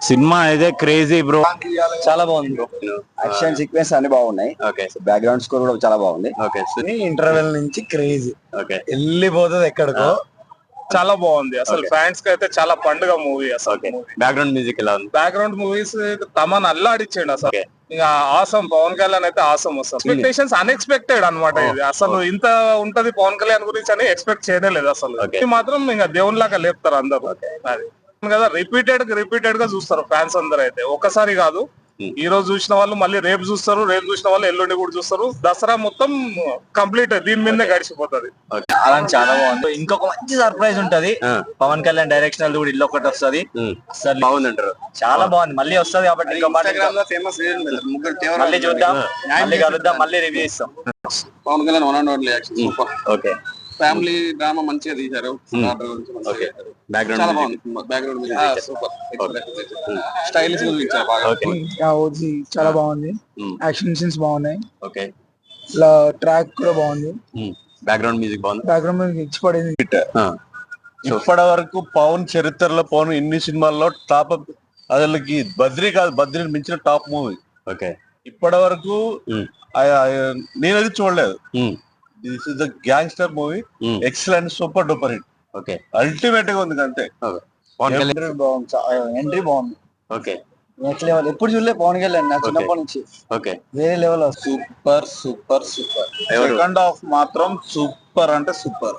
Cinema అయితే crazy bro. చాలా బాగుంది బ్రో. యాక్షన్ సీక్వెన్స్ అన్ని బాగున్నాయి. ఓకే బ్యాక్గ్రౌండ్ స్కోర్ కూడా చాలా బాగుంది. ఓకే ఇంటర్వెల్ నుంచి క్రేజీ ఓకే వెళ్ళిపోతుంది ఎక్కడికో. చాలా బాగుంది అసలు. Okay. ఫ్యాన్స్ కి అయితే చాలా పండుగ మూవీ అసలు. ఓకే బ్యాక్గ్రౌండ్ మ్యూజిక్ ఎలా ఉంది? బ్యాక్గ్రౌండ్ మూవీస్ తమన్ అల్లాడిచ్చాడు అసలు. Okay. ఇంకా ఆసం పవన్ కళ్యాణ్ అయితే ఆసం వస్తుంది. ఎక్స్పెక్టేషన్స్ అన్ఎక్స్పెక్టెడ్ అనమాట. ఇది అసలు ఇంత ఉంటది పవన్ కళ్యాణ్ గురించి అని ఎక్స్పెక్ట్ చేయలేదు అసలు. Okay. ఇది మాత్రం ఇంకా దేవునిలాగా లేపుతారు అందరు. అది కదా రిపీటెడ్ గా చూస్తారు ఫ్యాన్స్ అందరూ. అయితే ఒకసారి కాదు, ఈ రోజు చూసిన వాళ్ళు మళ్ళీ రేపు చూస్తారు, రేపు చూసిన వాళ్ళు ఎల్లుండి కూడా చూస్తారు. దసరా మొత్తం కంప్లీట్ దీని మీదే గడిచిపోతుంది. అలా చాలా బాగుంది. ఇంకొక మంచి సర్ప్రైజ్ ఉంటది. పవన్ కళ్యాణ్ డైరెక్షన్ కూడా ఇల్లు ఒకటి వస్తుంది. అసలు బాగుంది అంటారు. చాలా బాగుంది. మళ్ళీ వస్తుంది కాబట్టి ఇంకో మాట మళ్ళీ చూద్దాం, మళ్ళీ కలుద్దాం, మళ్ళీ రివ్యూ ఇస్తాం. Pawan Kalyan one and only action super. Okay family drama మంచిగా తీశారు. ఓకే చాలా బ్యాక్గ్రౌండ్ బాగుంది. బ్యాక్గ్రౌండ్ సూపర్ స్టైలిష్ గా చూపించారు బాగా. ఓకే ఓజీ చాలా బాగుంది. యాక్షన్ సీన్స్ బాగున్నాయి. ఓకే ఇలా ట్రాక్ కూడా బాగుంది. బ్యాక్గ్రౌండ్ మ్యూజిక్ బాగుంది. బ్యాక్గ్రౌండ్ మీద ఇచ్చి పడింది. ఇప్పటి వరకు పవన్ చరిత్రలో పవన్ ఇన్ని సినిమాల్లో టాప్. అసలుకి బద్రీ కాదు, బద్రీని మించిన టాప్ మూవీ. ఓకే ఇప్పటి వరకు నేను అది చూడలేదు. This is the gangster movie. Excellent, super duper hit. Okay ultimate గా ఉంది అంతే. పవన్ కళ్యాణ్ ఎంట్రీ బాగుంది. Okay next level. ఎప్పుడు చూడలే పవన్ కళ్యాణ్ నా చిన్నప్పటి నుంచి. ఓకే వేరే level. Super super super. Second half మాత్రం సూపర్ అంటే సూపర్.